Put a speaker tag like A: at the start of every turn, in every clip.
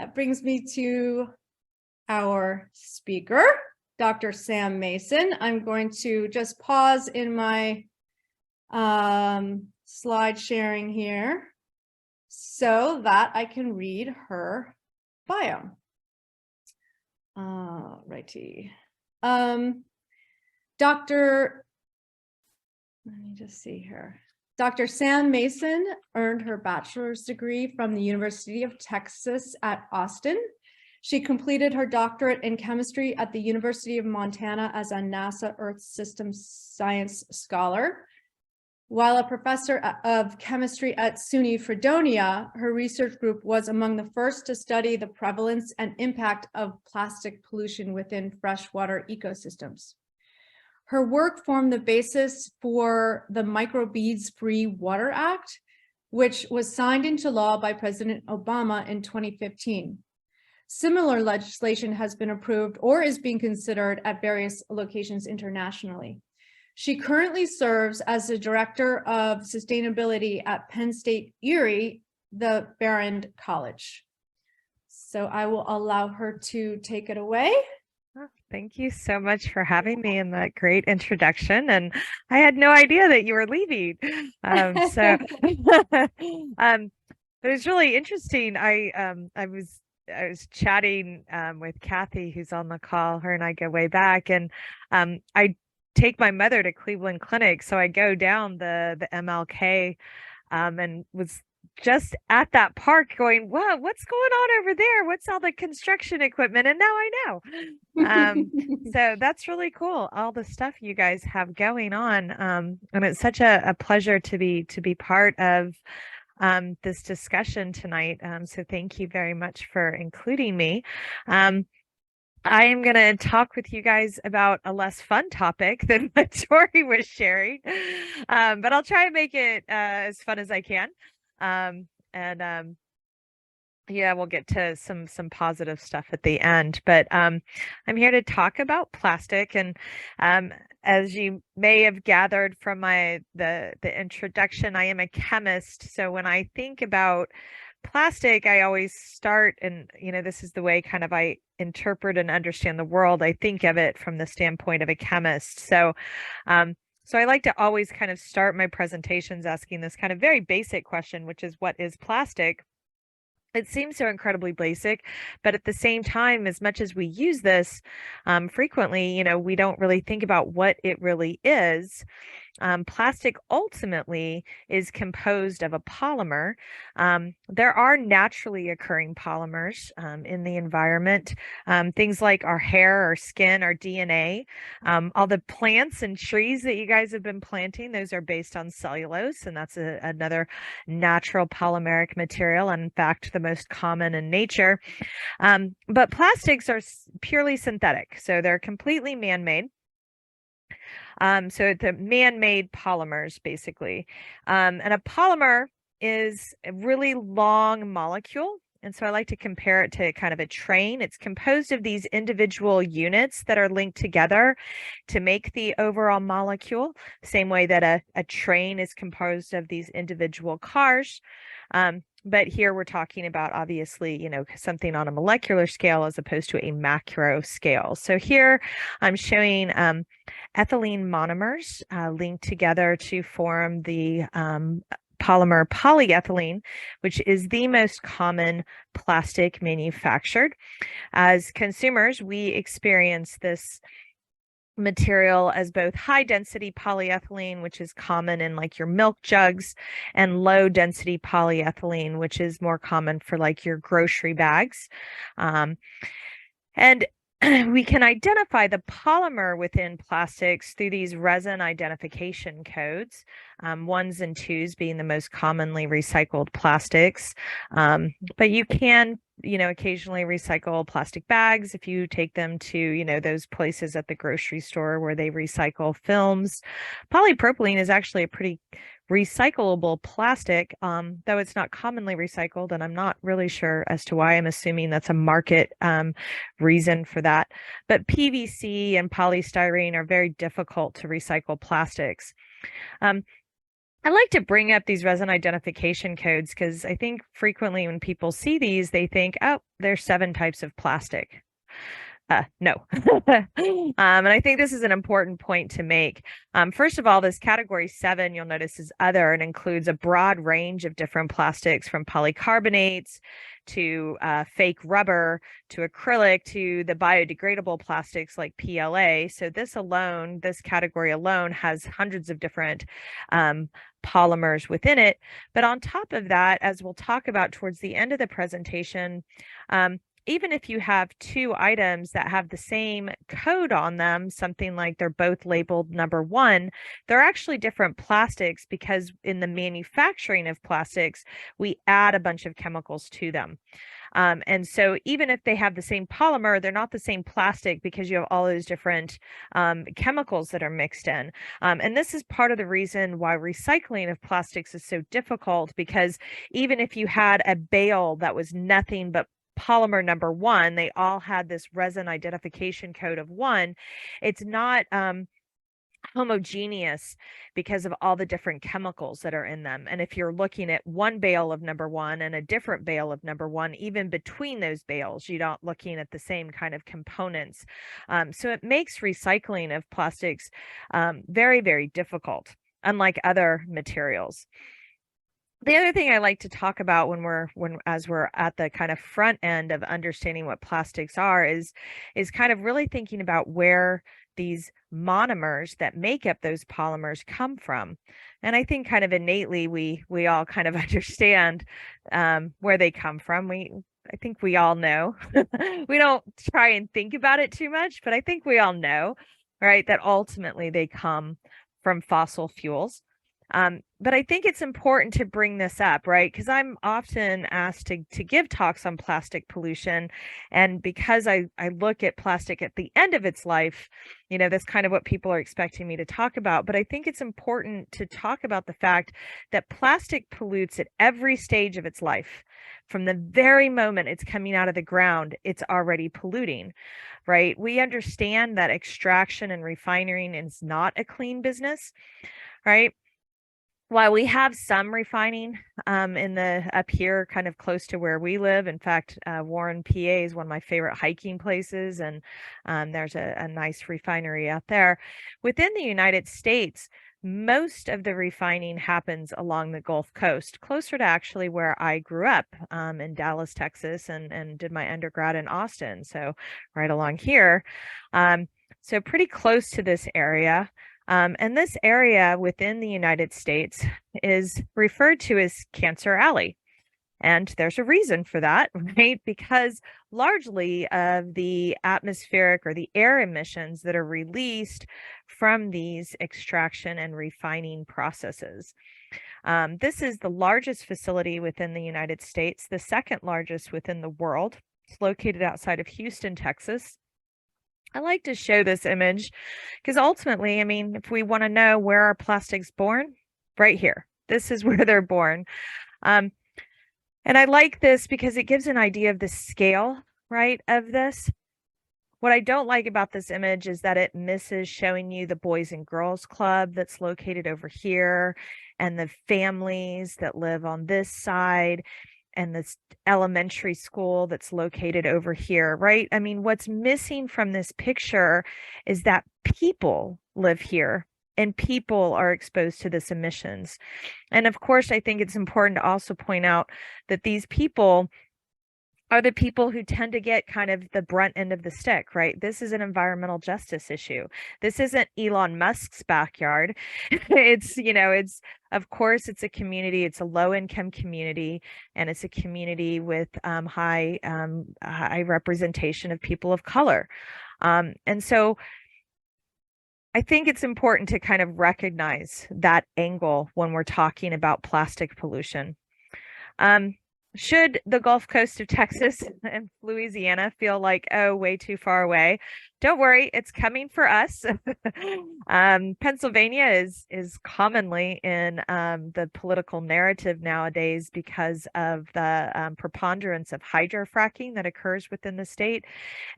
A: That brings me to our speaker, Dr. Sam Mason. I'm going to just pause in my slide sharing here so that I can read her bio. Righty. Let me just see here. Dr. Sam Mason earned her bachelor's degree from the University of Texas at Austin. She completed her doctorate in chemistry at the University of Montana as a NASA Earth Systems Science Scholar. While a professor of chemistry at SUNY Fredonia, her research group was among the first to study the prevalence and impact of plastic pollution within freshwater ecosystems. Her work formed the basis for the Microbeads Free Water Act, which was signed into law by President Obama in 2015. Similar legislation has been approved or is being considered at various locations internationally. She currently serves as the Director of Sustainability at Penn State Erie, the Behrend College. So I will allow her to take it away.
B: Thank you so much for having me in that great introduction. And I had no idea that you were leaving. It was really interesting. I was chatting with Kathy, who's on the call. Her and I go way back, and I take my mother to Cleveland Clinic, so I go down the MLK, and was just at that park going, wow, what's going on over there? What's all the construction equipment? And now I know. So that's really cool, all the stuff you guys have going on. And it's such a pleasure to be part of this discussion tonight. So thank you very much for including me. I am going to talk with you guys about a less fun topic than what Tori was sharing, but I'll try and make it as fun as I can. Yeah, we'll get to some positive stuff at the end, but I'm here to talk about plastic. And as you may have gathered from the introduction, I am a chemist. So when I think about plastic, I always start, and this is the way kind of I interpret and understand the world. I think of it from the standpoint of a chemist. So I like to always kind of start my presentations asking this kind of very basic question, which is, what is plastic? It seems so incredibly basic, but at the same time, as much as we use this frequently, we don't really think about what it really is. Plastic ultimately is composed of a polymer. There are naturally occurring polymers in the environment, things like our hair, our skin, our DNA, all the plants and trees that you guys have been planting, those are based on cellulose, and that's another natural polymeric material, and in fact, the most common in nature. But plastics are purely synthetic, so they're completely man-made. So the man-made polymers, basically. And a polymer is a really long molecule. And so I like to compare it to kind of a train. It's composed of these individual units that are linked together to make the overall molecule, same way that a train is composed of these individual cars. But here we're talking about, obviously, something on a molecular scale as opposed to a macro scale. So here I'm showing ethylene monomers linked together to form the polymer polyethylene, which is the most common plastic manufactured. As consumers, we experience this material as both high density polyethylene, which is common in like your milk jugs, and low density polyethylene, which is more common for like your grocery bags. And we can identify the polymer within plastics through these resin identification codes, 1s and 2s being the most commonly recycled plastics. But you can, occasionally recycle plastic bags if you take them to, those places at the grocery store where they recycle films. Polypropylene is actually a pretty recyclable plastic, though it's not commonly recycled, and I'm not really sure as to why. I'm assuming that's a market reason for that. But PVC and polystyrene are very difficult to recycle plastics. I like to bring up these resin identification codes because I think frequently when people see these, they think, oh, there's 7 types of plastic. No. And I think this is an important point to make. First of all, this category 7, you'll notice, is other and includes a broad range of different plastics, from polycarbonates to fake rubber to acrylic to the biodegradable plastics like PLA. So this category alone has hundreds of different polymers within it. But on top of that, as we'll talk about towards the end of the presentation, even if you have 2 items that have the same code on them, something like they're both labeled number 1, they're actually different plastics because in the manufacturing of plastics, we add a bunch of chemicals to them. And so even if they have the same polymer, they're not the same plastic because you have all those different chemicals that are mixed in. And this is part of the reason why recycling of plastics is so difficult, because even if you had a bale that was nothing but polymer number 1, they all had this resin identification code of 1. It's not homogeneous because of all the different chemicals that are in them. And if you're looking at one bale of number 1 and a different bale of number 1, even between those bales, you're not looking at the same kind of components. So it makes recycling of plastics very, very difficult, unlike other materials. The other thing I like to talk about as we're at the kind of front end of understanding what plastics are is kind of really thinking about where these monomers that make up those polymers come from. And I think kind of innately we all kind of understand where they come from. I think we all know. We don't try and think about it too much, but I think we all know, right, that ultimately they come from fossil fuels. But I think it's important to bring this up, right? Because I'm often asked to give talks on plastic pollution. And because I look at plastic at the end of its life, that's kind of what people are expecting me to talk about. But I think it's important to talk about the fact that plastic pollutes at every stage of its life. From the very moment it's coming out of the ground, it's already polluting, right? We understand that extraction and refining is not a clean business, right? While we have some refining up here kind of close to where we live. In fact, Warren, PA is one of my favorite hiking places, and there's a nice refinery out there. Within the United States, most of the refining happens along the Gulf Coast, closer to actually where I grew up in Dallas, Texas, and did my undergrad in Austin. So right along here. So pretty close to this area. And this area within the United States is referred to as Cancer Alley. And there's a reason for that, right? Because largely of the atmospheric or the air emissions that are released from these extraction and refining processes. This is the largest facility within the United States, the second largest within the world. It's located outside of Houston, Texas. I like to show this image because ultimately, I mean, if we want to know where are plastics born, right here, this is where they're born. And I like this because it gives an idea of the scale, right, of this. What I don't like about this image is that it misses showing you the Boys and Girls Club that's located over here and the families that live on this side and this elementary school that's located over here, right? I mean, what's missing from this picture is that people live here and people are exposed to this emissions. And of course, I think it's important to also point out that these people are the people who tend to get kind of the brunt end of the stick, right? This is an environmental justice issue. This isn't Elon Musk's backyard. It's of course, it's a community, it's a low income community, and it's a community with high representation of people of color. And so I think it's important to kind of recognize that angle when we're talking about plastic pollution. Should the Gulf Coast of Texas and Louisiana feel like, oh, way too far away, don't worry, it's coming for us. Pennsylvania is commonly in the political narrative nowadays because of the preponderance of hydrofracking that occurs within the state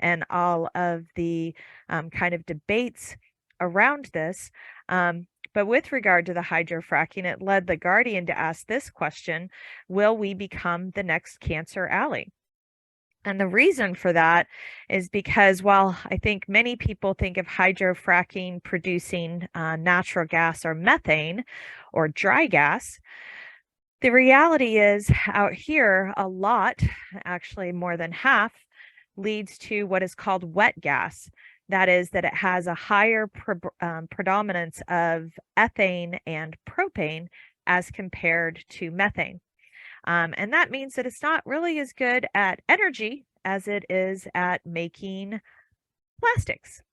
B: and all of the kind of debates around this. But with regard to the hydrofracking, it led the Guardian to ask this question: will we become the next Cancer Alley? And the reason for that is because while I think many people think of hydrofracking producing natural gas or methane or dry gas, the reality is out here, a lot, actually more than half, leads to what is called wet gas. That is, that it has a higher predominance of ethane and propane as compared to methane. And that means that it's not really as good at energy as it is at making plastics.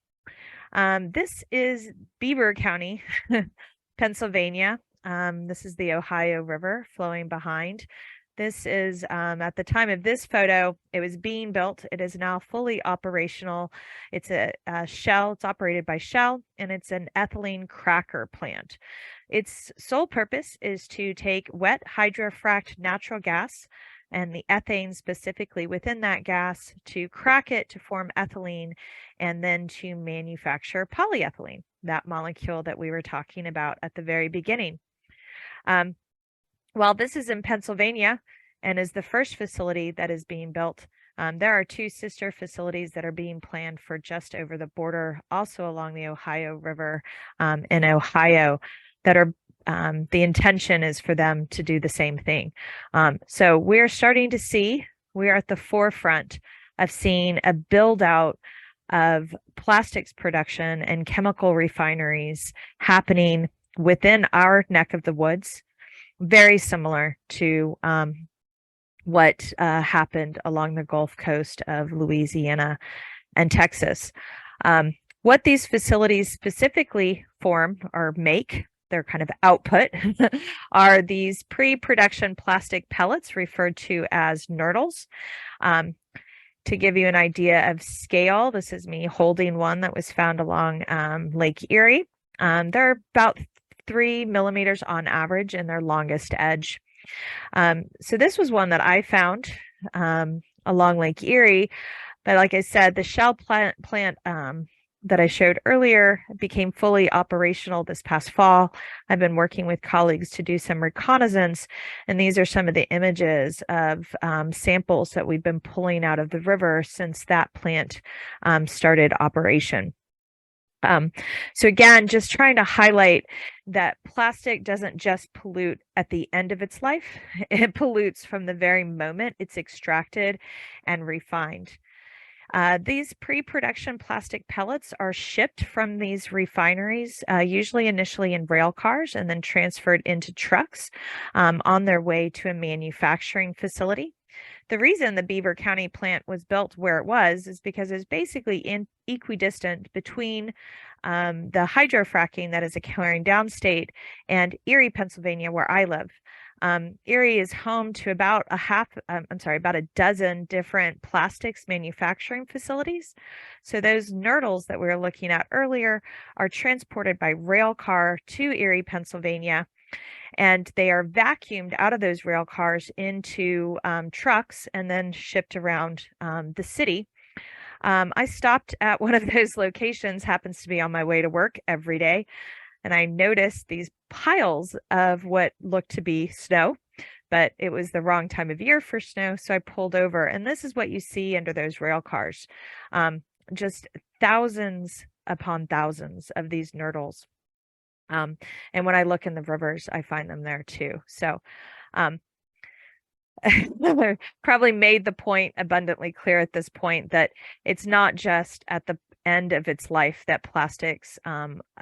B: This is Beaver County, Pennsylvania. This is the Ohio River flowing behind. This is, at the time of this photo, it was being built. It is now fully operational. It's a Shell, it's operated by Shell, and it's an ethylene cracker plant. Its sole purpose is to take wet hydrofracted natural gas and the ethane specifically within that gas to crack it to form ethylene and then to manufacture polyethylene, that molecule that we were talking about at the very beginning. While this is in Pennsylvania and is the first facility that is being built, there are two sister facilities that are being planned for just over the border, also along the Ohio River in Ohio, that are the intention is for them to do the same thing. So we're starting to see, we are at the forefront of seeing a build out of plastics production and chemical refineries happening within our neck of the woods, very similar to what happened along the Gulf Coast of Louisiana and Texas. What these facilities specifically form or make, their kind of output, are these pre-production plastic pellets referred to as nurdles. To give you an idea of scale, this is me holding one that was found along Lake Erie. They're about 3 millimeters on average in their longest edge. So this was one that I found along Lake Erie, but like I said, the Shell plant that I showed earlier became fully operational this past fall. I've been working with colleagues to do some reconnaissance, and these are some of the images of samples that we've been pulling out of the river since that plant started operation. So again, just trying to highlight that plastic doesn't just pollute at the end of its life, it pollutes from the very moment it's extracted and refined. These pre-production plastic pellets are shipped from these refineries, usually initially in rail cars and then transferred into trucks on their way to a manufacturing facility. The reason the Beaver County plant was built where it was is because it's basically equidistant between the hydrofracking that is occurring downstate and Erie, Pennsylvania, where I live. Erie is home to about about a dozen different plastics manufacturing facilities. So those nurdles that we were looking at earlier are transported by rail car to Erie, Pennsylvania, and they are vacuumed out of those rail cars into trucks and then shipped around the city. I stopped at one of those locations, happens to be on my way to work every day, and I noticed these piles of what looked to be snow, but it was the wrong time of year for snow, so I pulled over, and this is what you see under those rail cars. Just thousands upon thousands of these nurdles. And when I look in the rivers, I find them there too. So probably made the point abundantly clear at this point that it's not just at the end of its life that plastics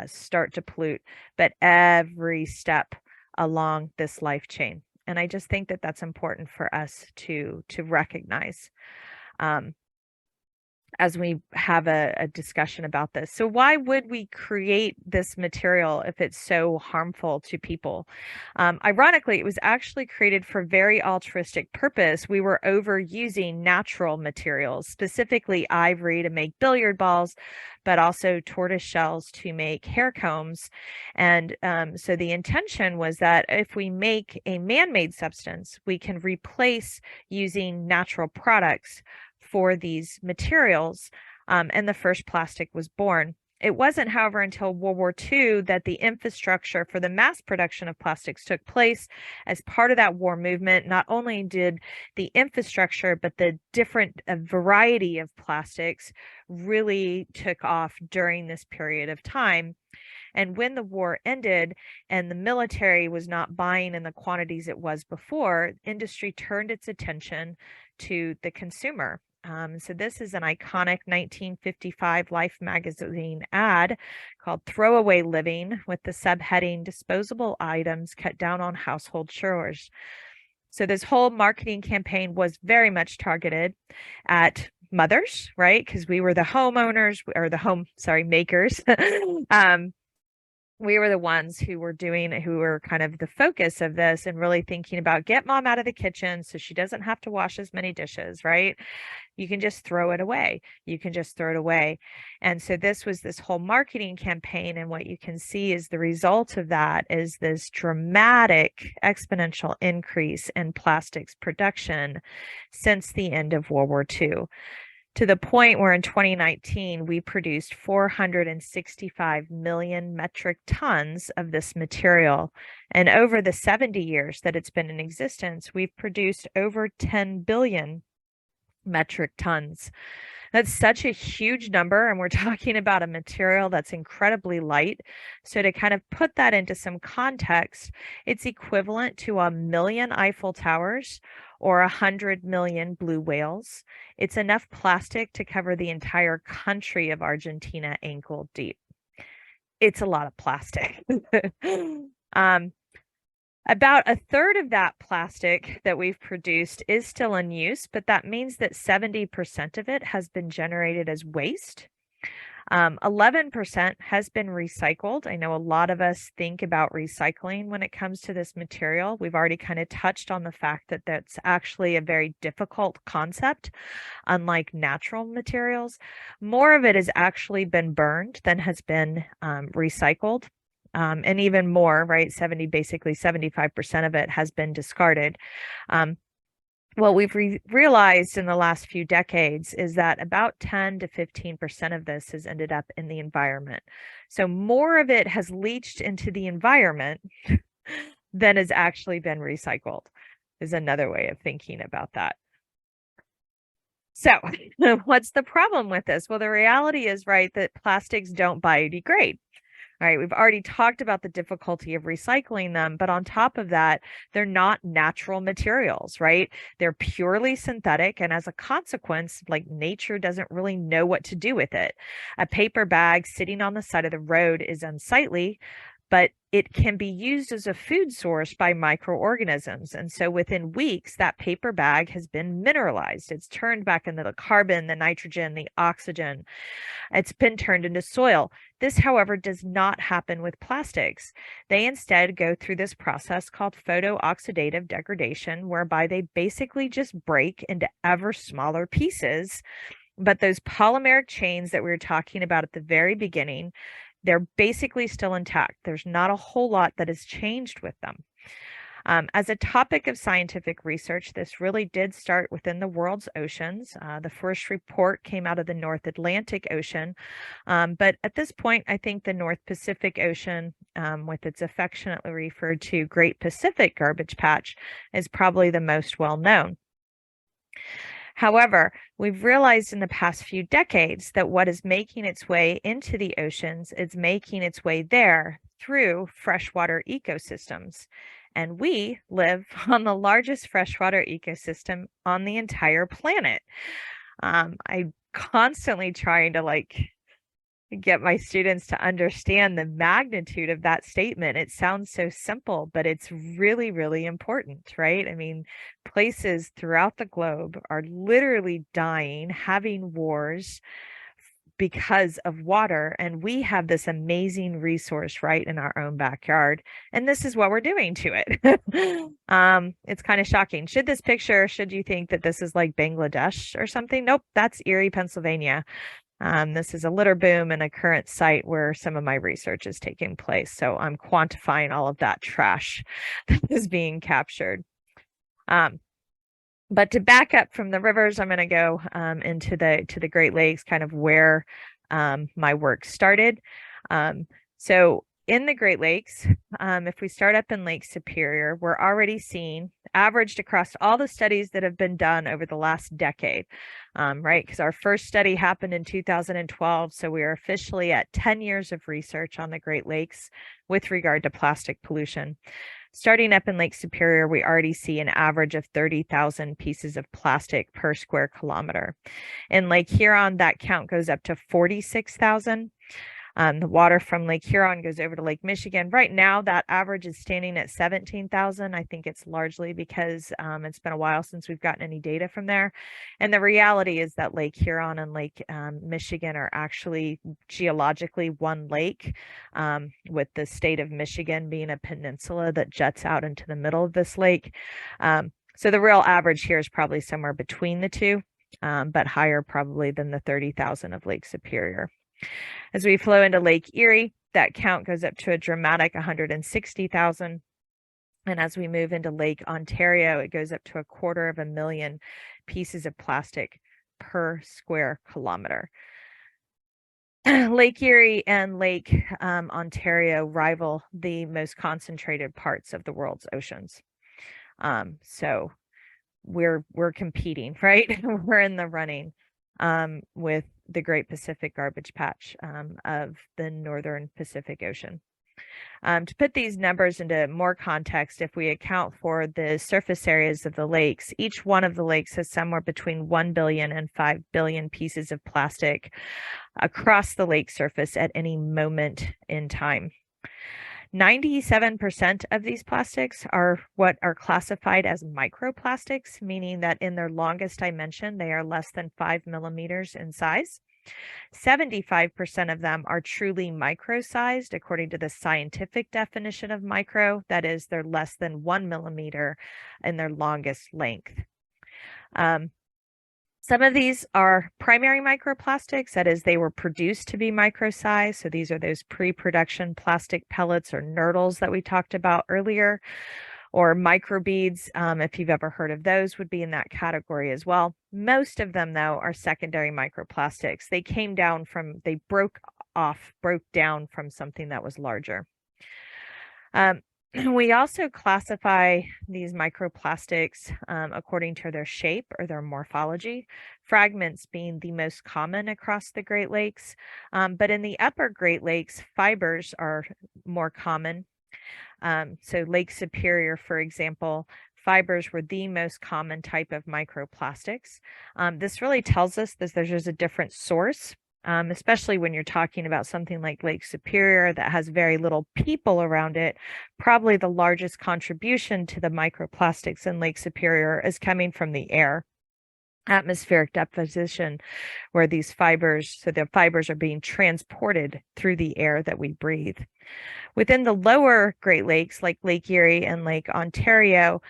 B: start to pollute, but every step along this life chain. And I just think that that's important for us to recognize as we have a discussion about this. So why would we create this material if it's so harmful to people? Ironically, it was actually created for very altruistic purpose. We were overusing natural materials, specifically ivory to make billiard balls, but also tortoise shells to make hair combs. And so the intention was that if we make a man-made substance, we can replace using natural products for these materials, and the first plastic was born. It wasn't, however, until World War II that the infrastructure for the mass production of plastics took place. As part of that war movement, not only did the infrastructure, but the different variety of plastics really took off during this period of time. And when the war ended and the military was not buying in the quantities it was before, industry turned its attention to the consumer. So this is an iconic 1955 Life magazine ad called Throwaway Living, with the subheading Disposable Items Cut Down on Household Chores. So this whole marketing campaign was very much targeted at mothers, right? Because we were the homeowners, or makers. We were the ones who were kind of the focus of this, and really thinking about, get mom out of the kitchen so she doesn't have to wash as many dishes, right? You can just throw it away. You can just throw it away. And so this was this whole marketing campaign. And what you can see is the result of that is this dramatic exponential increase in plastics production since the end of World War II. To the point where in 2019, we produced 465 million metric tons of this material. And over the 70 years that it's been in existence, we've produced over 10 billion metric tons. That's such a huge number, and we're talking about a material that's incredibly light. So to kind of put that into some context, it's equivalent to 1 million Eiffel Towers or 100 million blue whales. It's enough plastic to cover the entire country of Argentina ankle deep. It's a lot of plastic. About a third of that plastic that we've produced is still in use, but that means that 70% of it has been generated as waste. 11% has been recycled. I know a lot of us think about recycling when it comes to this material. We've already kind of touched on the fact that that's actually a very difficult concept, unlike natural materials. More of it has actually been burned than has been recycled. And even more, right? Basically 75% of it has been discarded. What we've realized in the last few decades is that about 10 to 15% of this has ended up in the environment. So more of it has leached into the environment than has actually been recycled, is another way of thinking about that. So what's the problem with this? Well, the reality is, right, that plastics don't biodegrade. All right, we've already talked about the difficulty of recycling them, but on top of that, they're not natural materials, right? They're purely synthetic, and as a consequence, like, nature doesn't really know what to do with it. A paper bag sitting on the side of the road is unsightly, but it can be used as a food source by microorganisms. And so within weeks, that paper bag has been mineralized. It's turned back into the carbon, the nitrogen, the oxygen. It's been turned into soil. This, however, does not happen with plastics. They instead go through this process called photooxidative degradation, whereby they basically just break into ever smaller pieces. But those polymeric chains that we were talking about at the very beginning, they're basically still intact. There's not a whole lot that has changed with them. As a topic of scientific research, this really did start within the world's oceans. The first report came out of the North Atlantic Ocean, but at this point, I think the North Pacific Ocean, with its affectionately referred to Great Pacific Garbage Patch, is probably the most well known. However, we've realized in the past few decades that what is making its way into the oceans is making its way there through freshwater ecosystems. And we live on the largest freshwater ecosystem on the entire planet. I'm constantly trying to get my students to understand the magnitude of that statement. It sounds so simple, but it's really, really important, right? I mean, places throughout the globe are literally dying, having wars because of water, and we have this amazing resource right in our own backyard, and this is what we're doing to it. It's kind of shocking. Should you think that this is like Bangladesh or something? Nope, that's Erie, Pennsylvania. This is a litter boom and a current site where some of my research is taking place. So I'm quantifying all of that trash that is being captured. But to back up from the rivers, I'm going to go into the Great Lakes, kind of where my work started. So in the Great Lakes, if we start up in Lake Superior, we're already seeing averaged across all the studies that have been done over the last decade, right? Because our first study happened in 2012. So we are officially at 10 years of research on the Great Lakes with regard to plastic pollution. Starting up in Lake Superior, we already see an average of 30,000 pieces of plastic per square kilometer. In Lake Huron, that count goes up to 46,000. The water from Lake Huron goes over to Lake Michigan. Right now, that average is standing at 17,000. I think it's largely because it's been a while since we've gotten any data from there. And the reality is that Lake Huron and Lake Michigan are actually geologically one lake, with the state of Michigan being a peninsula that juts out into the middle of this lake. So the real average here is probably somewhere between the two, but higher probably than the 30,000 of Lake Superior. As we flow into Lake Erie, that count goes up to a dramatic 160,000. And as we move into Lake Ontario, it goes up to 250,000 pieces of plastic per square kilometer. Lake Erie and Lake Ontario rival the most concentrated parts of the world's oceans. So we're competing, right? We're in the running with the Great Pacific Garbage Patch of the Northern Pacific Ocean. To put these numbers into more context, if we account for the surface areas of the lakes, each one of the lakes has somewhere between 1 billion and 5 billion pieces of plastic across the lake surface at any moment in time. 97% of these plastics are what are classified as microplastics, meaning that in their longest dimension, they are less than 5 millimeters in size. 75% of them are truly micro-sized, according to the scientific definition of micro. That is, they're less than 1 millimeter in their longest length. Some of these are primary microplastics, that is, they were produced to be micro-sized. So these are those pre-production plastic pellets or nurdles that we talked about earlier, or microbeads, if you've ever heard of those, would be in that category as well. Most of them, though, are secondary microplastics. They came down from, they broke down from something that was larger. We also classify these microplastics according to their shape or their morphology, fragments being the most common across the Great Lakes. But in the upper Great Lakes, fibers are more common. So Lake Superior, for example, fibers were the most common type of microplastics. This really tells us that there's a different source. Especially when you're talking about something like Lake Superior that has very little people around it. Probably the largest contribution to the microplastics in Lake Superior is coming from the air, atmospheric deposition, where these fibers, so the fibers are being transported through the air that we breathe. Within the lower Great Lakes, like Lake Erie and Lake Ontario,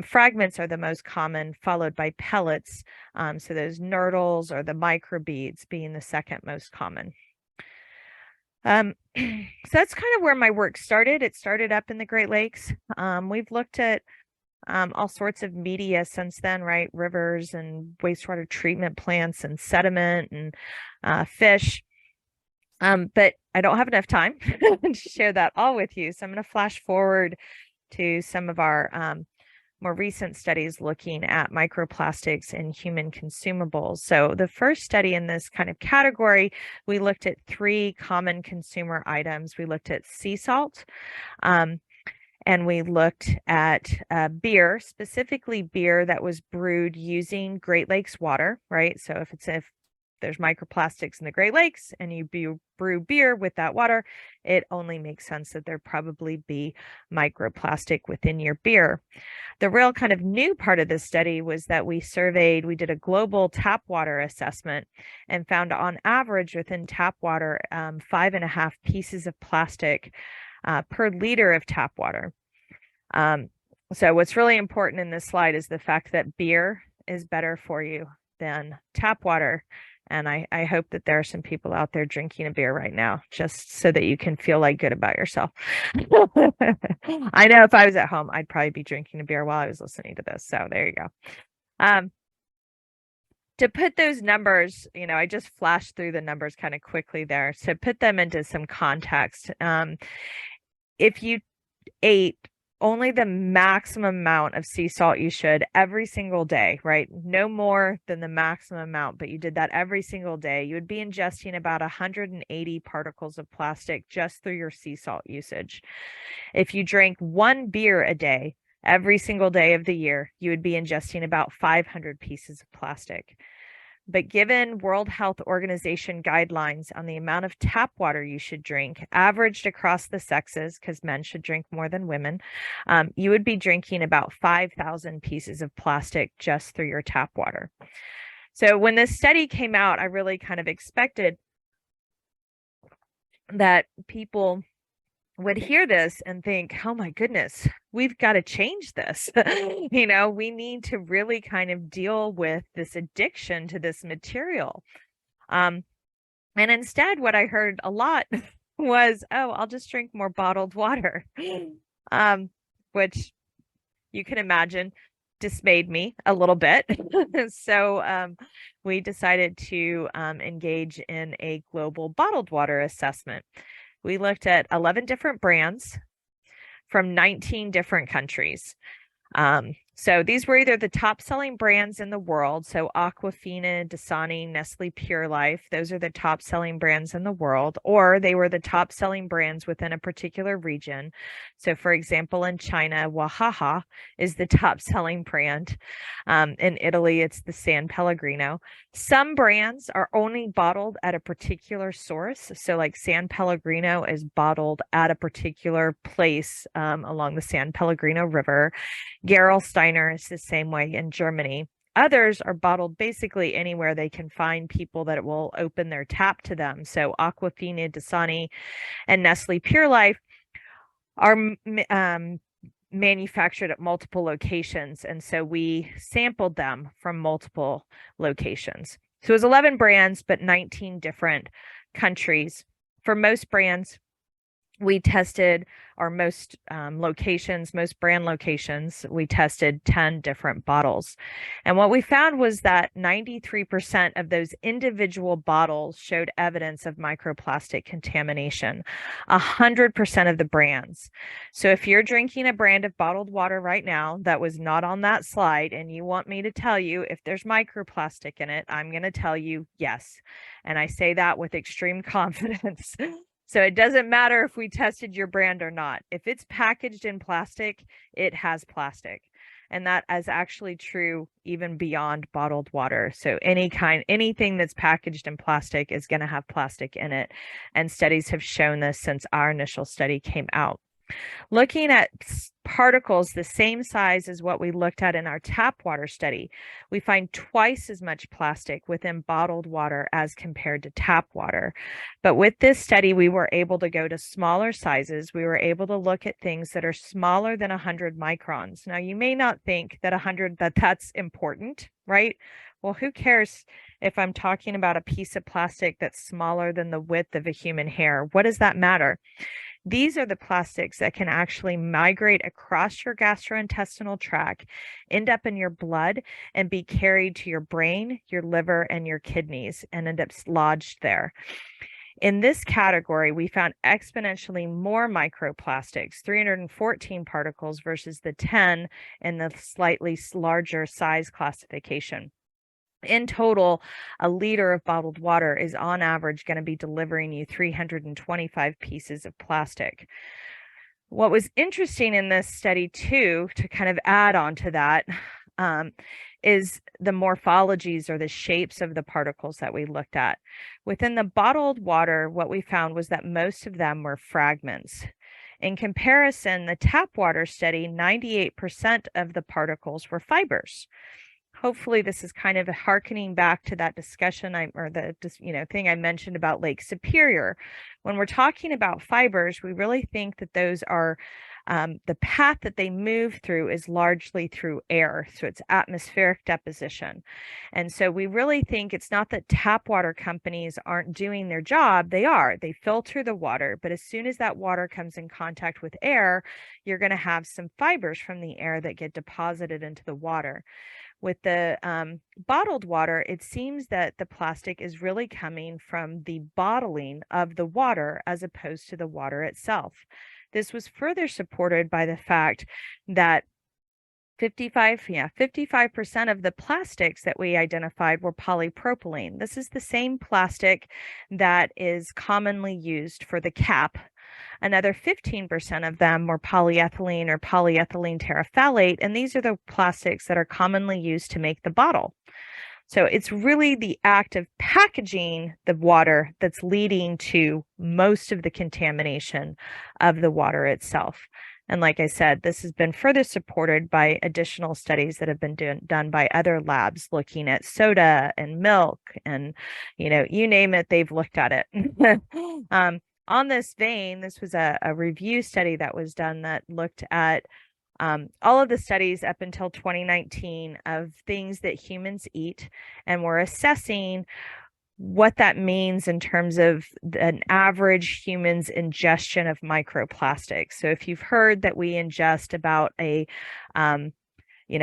B: fragments are the most common, followed by pellets. So those nurdles or the microbeads being the second most common. So that's kind of where my work started. It started up in the Great Lakes. We've looked at all sorts of media since then, right? Rivers and wastewater treatment plants and sediment and fish. But I don't have enough time to share that all with you. So I'm going to flash forward to some of our more recent studies looking at microplastics in human consumables. So the first study in this kind of category, we looked at 3 common consumer items. We looked at sea salt, and we looked at beer, specifically beer that was brewed using Great Lakes water, right? So if there's microplastics in the Great Lakes and you brew beer with that water, it only makes sense that there probably be microplastic within your beer. The real kind of new part of this study was that we did a global tap water assessment and found on average within tap water, 5.5 pieces of plastic per liter of tap water. So what's really important in this slide is the fact that beer is better for you than tap water. And I hope that there are some people out there drinking a beer right now, just so that you can feel like good about yourself. I know if I was at home, I'd probably be drinking a beer while I was listening to this. So there you go. to put those numbers, I just flashed through the numbers kind of quickly there. So put them into some context. If you ate only the maximum amount of sea salt you should every single day, right? No more than the maximum amount, but you did that every single day, you would be ingesting about 180 particles of plastic just through your sea salt usage. If you drank one beer a day, every single day of the year, you would be ingesting about 500 pieces of plastic. But given World Health Organization guidelines on the amount of tap water you should drink, averaged across the sexes, because men should drink more than women, you would be drinking about 5,000 pieces of plastic just through your tap water. So when this study came out, I really kind of expected that people would hear this and think, oh my goodness, we've got to change this. We need to really kind of deal with this addiction to this material. And instead, what I heard a lot was, oh, I'll just drink more bottled water, which you can imagine dismayed me a little bit. So we decided to engage in a global bottled water assessment. We looked at 11 different brands from 19 different countries. So these were either the top selling brands in the world. So Aquafina, Dasani, Nestle Pure Life, those are the top selling brands in the world, or they were the top selling brands within a particular region. So for example, in China, Wahaha is the top selling brand. In Italy, it's the San Pellegrino. Some brands are only bottled at a particular source. So like San Pellegrino is bottled at a particular place along the San Pellegrino River. Gerolsteiner is the same way in Germany. Others are bottled basically anywhere they can find people that will open their tap to them. So Aquafina, Dasani, and Nestle Pure Life are manufactured at multiple locations. And so we sampled them from multiple locations. So it was 11 brands, but 19 different countries. For most brands, we tested our most brand locations, we tested 10 different bottles. And what we found was that 93% of those individual bottles showed evidence of microplastic contamination, 100% of the brands. So if you're drinking a brand of bottled water right now that was not on that slide, and you want me to tell you if there's microplastic in it, I'm going to tell you yes. And I say that with extreme confidence. So it doesn't matter if we tested your brand or not. If it's packaged in plastic, it has plastic. And that is actually true even beyond bottled water. So anything that's packaged in plastic is going to have plastic in it. And studies have shown this since our initial study came out. Looking at particles the same size as what we looked at in our tap water study, we find twice as much plastic within bottled water as compared to tap water. But with this study, we were able to go to smaller sizes. We were able to look at things that are smaller than 100 microns. Now, you may not think that that's important, right? Well, who cares if I'm talking about a piece of plastic that's smaller than the width of a human hair? What does that matter? These are the plastics that can actually migrate across your gastrointestinal tract, end up in your blood, and be carried to your brain, your liver, and your kidneys, and end up lodged there. In this category, we found exponentially more microplastics, 314 particles versus the 10 in the slightly larger size classification. In total, a liter of bottled water is on average going to be delivering you 325 pieces of plastic. What was interesting in this study too, to kind of add on to that, is the morphologies or the shapes of the particles that we looked at. Within the bottled water, what we found was that most of them were fragments. In comparison, the tap water study, 98% of the particles were fibers. Hopefully this is kind of harkening back to that discussion thing I mentioned about Lake Superior. When we're talking about fibers, we really think that those are the path that they move through is largely through air. So it's atmospheric deposition. And so we really think it's not that tap water companies aren't doing their job. They are. They filter the water. But as soon as that water comes in contact with air, you're going to have some fibers from the air that get deposited into the water. with the bottled water, it seems that the plastic is really coming from the bottling of the water as opposed to the water itself. This was further supported by the fact that 55% of the plastics that we identified were polypropylene. This is the same plastic that is commonly used for the cap. Another 15% of them were polyethylene or polyethylene terephthalate, and these are the plastics that are commonly used to make the bottle. So it's really the act of packaging the water that's leading to most of the contamination of the water itself. And like I said, this has been further supported by additional studies that have been done by other labs looking at soda and milk and, you name it, they've looked at it. On this vein, this was a review study that was done that looked at all of the studies up until 2019 of things that humans eat, and we're assessing what that means in terms of an average human's ingestion of microplastics. So if you've heard that we ingest about a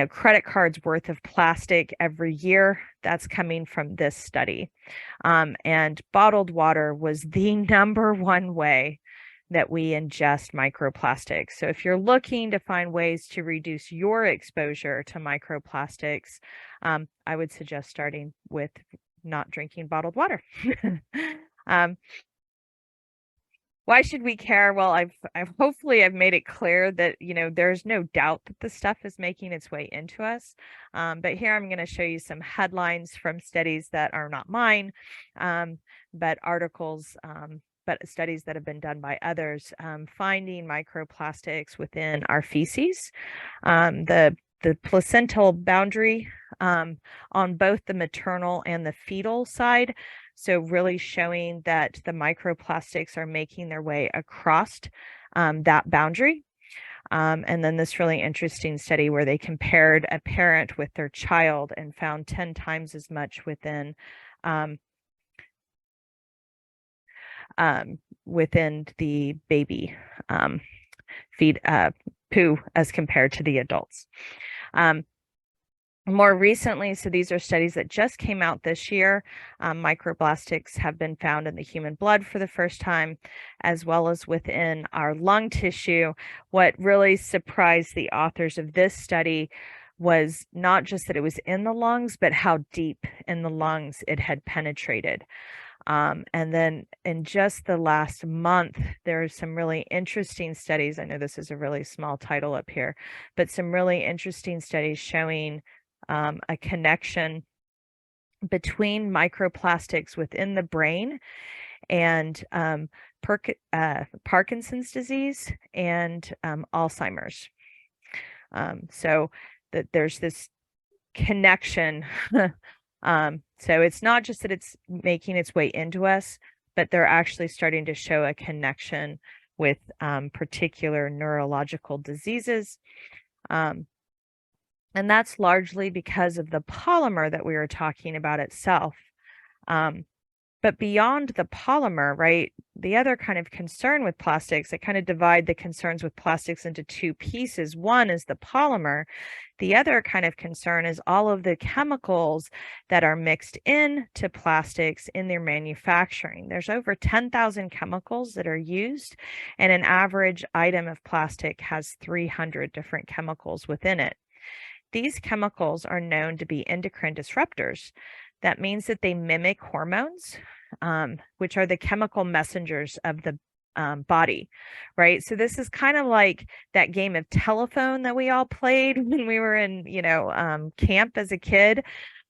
B: credit card's worth of plastic every year, that's coming from this study. And bottled water was the #1 way that we ingest microplastics. So if you're looking to find ways to reduce your exposure to microplastics, I would suggest starting with not drinking bottled water. Why should we care? Well, I've hopefully I've made it clear that, there's no doubt that the stuff is making its way into us. But here I'm going to show you some headlines from studies that are not mine, but articles, but studies that have been done by others, finding microplastics within our feces. The placental boundary on both the maternal and the fetal side. So really showing that the microplastics are making their way across that boundary. And then this really interesting study where they compared a parent with their child and found 10 times as much within the baby feed poo as compared to the adults. More recently, so these are studies that just came out this year, microplastics have been found in the human blood for the first time, as well as within our lung tissue. What really surprised the authors of this study was not just that it was in the lungs, but how deep in the lungs it had penetrated. And then in just the last month, there are some really interesting studies. I know this is a really small title up here, but some really interesting studies showing a connection between microplastics within the brain and Parkinson's disease and Alzheimer's. So that there's this connection. So it's not just that it's making its way into us, but they're actually starting to show a connection with particular neurological diseases. And that's largely because of the polymer that we were talking about itself. But beyond the polymer, right, the other kind of concern with plastics, I kind of divide the concerns with plastics into two pieces. One is the polymer. The other kind of concern is all of the chemicals that are mixed into plastics in their manufacturing. There's over 10,000 chemicals that are used, and an average item of plastic has 300 different chemicals within it. These chemicals are known to be endocrine disruptors. That means that they mimic hormones, which are the chemical messengers of the body, right? So this is kind of like that game of telephone that we all played when we were in, camp as a kid,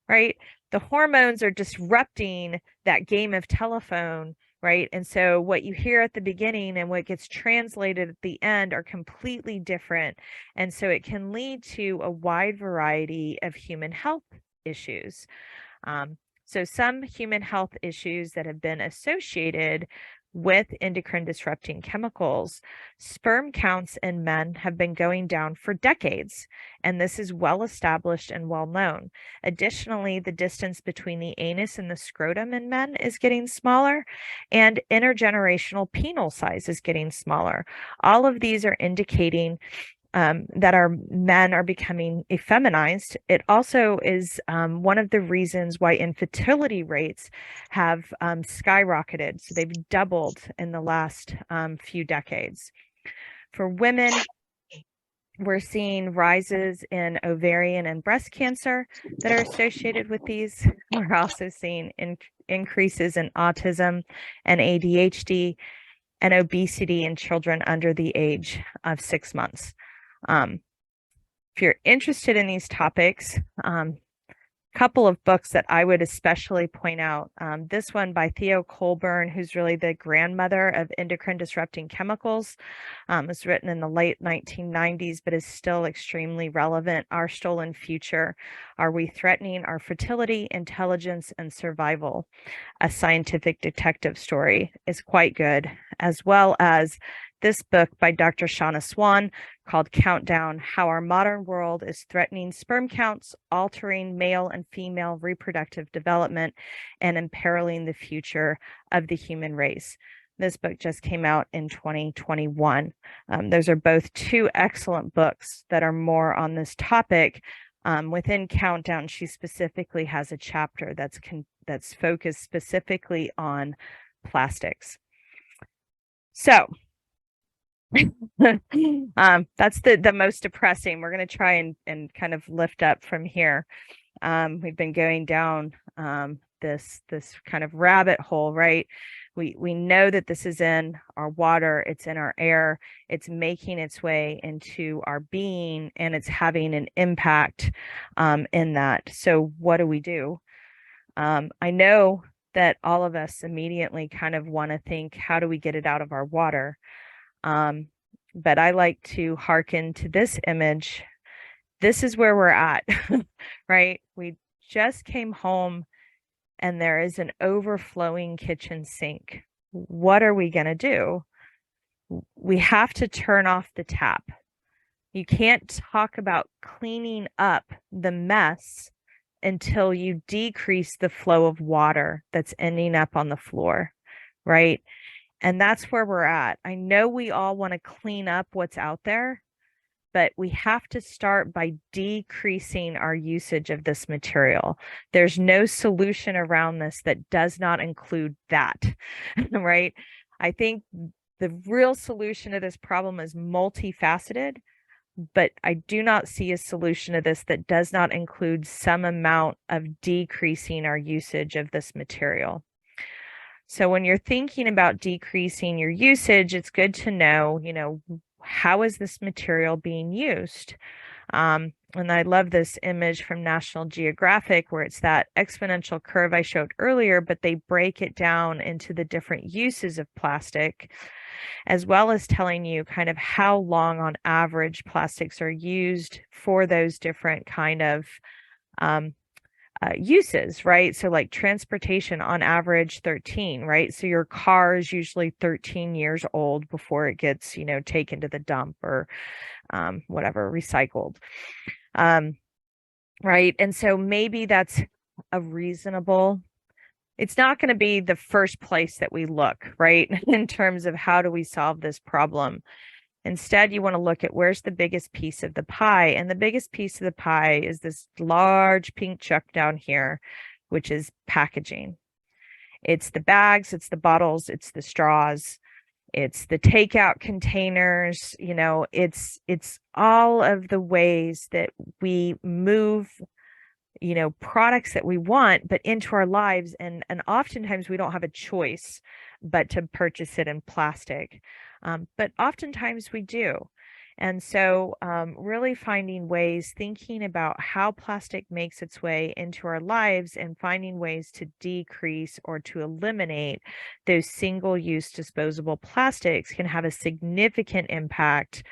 B: right? The hormones are disrupting that game of telephone, right? And so what you hear at the beginning and what gets translated at the end are completely different. And so it can lead to a wide variety of human health issues. So some human health issues that have been associated with endocrine disrupting chemicals, sperm counts in men have been going down for decades, and this is well established and well known. Additionally, the distance between the anus and the scrotum in men is getting smaller, and intergenerational penile size is getting smaller. All of these are indicating that our men are becoming effeminized. It also is one of the reasons why infertility rates have skyrocketed. So they've doubled in the last few decades. For women, we're seeing rises in ovarian and breast cancer that are associated with these. We're also seeing increases in autism and ADHD and obesity in children under the age of 6 months. If you're interested in these topics, couple of books that I would especially point out. This one by Theo Colburn, who's really the grandmother of endocrine disrupting chemicals, was written in the late 1990s, but is still extremely relevant. Our Stolen Future: Are We Threatening Our Fertility, Intelligence, and Survival? A scientific detective story is quite good, as well as this book by Dr. Shauna Swan called Countdown: How Our Modern World is Threatening Sperm Counts, Altering Male and Female Reproductive Development, and Imperiling the Future of the Human Race. This book just came out in 2021. Those are both two excellent books that are more on this topic. Within Countdown, she specifically has a chapter that's focused specifically on plastics. So that's the most depressing. We're going to try and kind of lift up from here. We've been going down this kind of rabbit hole, right? We know that this is in our water, it's in our air, it's making its way into our being, and it's having an impact in that. So what do we do? I know that all of us immediately kind of want to think, how do we get it out of our water? But I like to hearken to this image. This is where we're at, right? We just came home and there is an overflowing kitchen sink. What are we going to do? We have to turn off the tap. You can't talk about cleaning up the mess until you decrease the flow of water that's ending up on the floor, right? And that's where we're at. I know we all want to clean up what's out there, but we have to start by decreasing our usage of this material. There's no solution around this that does not include that, right? I think the real solution to this problem is multifaceted, but I do not see a solution to this that does not include some amount of decreasing our usage of this material. So when you're thinking about decreasing your usage, it's good to know, how is this material being used? And I love this image from National Geographic where it's that exponential curve I showed earlier, but they break it down into the different uses of plastic, as well as telling you kind of how long on average plastics are used for those different kind of uses, right? So like transportation on average 13, right? So your car is usually 13 years old before it gets, taken to the dump or whatever, recycled. Right. And so maybe that's a reasonable, it's not going to be the first place that we look, right? In terms of how do we solve this problem? Instead, you want to look at where's the biggest piece of the pie. And the biggest piece of the pie is this large pink chuck down here, which is packaging. It's the bags, it's the bottles, it's the straws, it's the takeout containers, it's all of the ways that we move, products that we want, but into our lives. And oftentimes we don't have a choice but to purchase it in plastic. But oftentimes we do. And so really finding ways, thinking about how plastic makes its way into our lives and finding ways to decrease or to eliminate those single-use disposable plastics can have a significant impact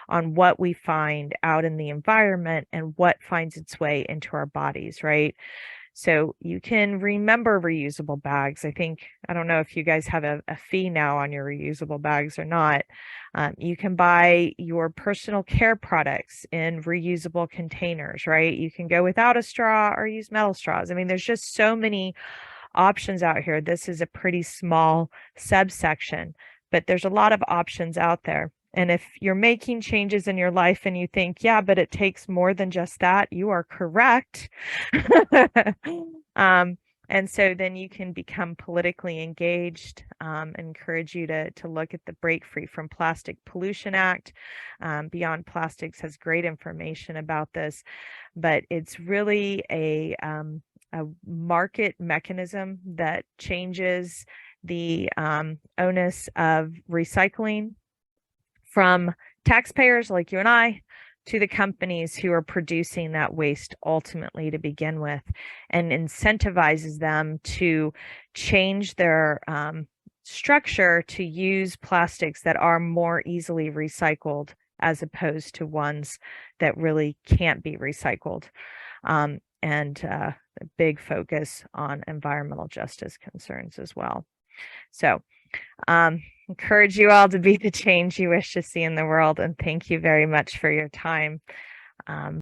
B: on what we find out in the environment and what finds its way into our bodies, right? So you can remember reusable bags. I don't know if you guys have a fee now on your reusable bags or not. You can buy your personal care products in reusable containers, right? You can go without a straw or use metal straws. There's just so many options out here. This is a pretty small subsection, but there's a lot of options out there. And if you're making changes in your life and you think, yeah, but it takes more than just that, you are correct. And so then you can become politically engaged. Encourage you to look at the Break Free from Plastic Pollution Act. Beyond Plastics has great information about this, but it's really a market mechanism that changes the onus of recycling from taxpayers like you and I to the companies who are producing that waste ultimately to begin with, and incentivizes them to change their structure to use plastics that are more easily recycled as opposed to ones that really can't be recycled. And a big focus on environmental justice concerns as well. So encourage you all to be the change you wish to see in the world. And thank you very much for your time.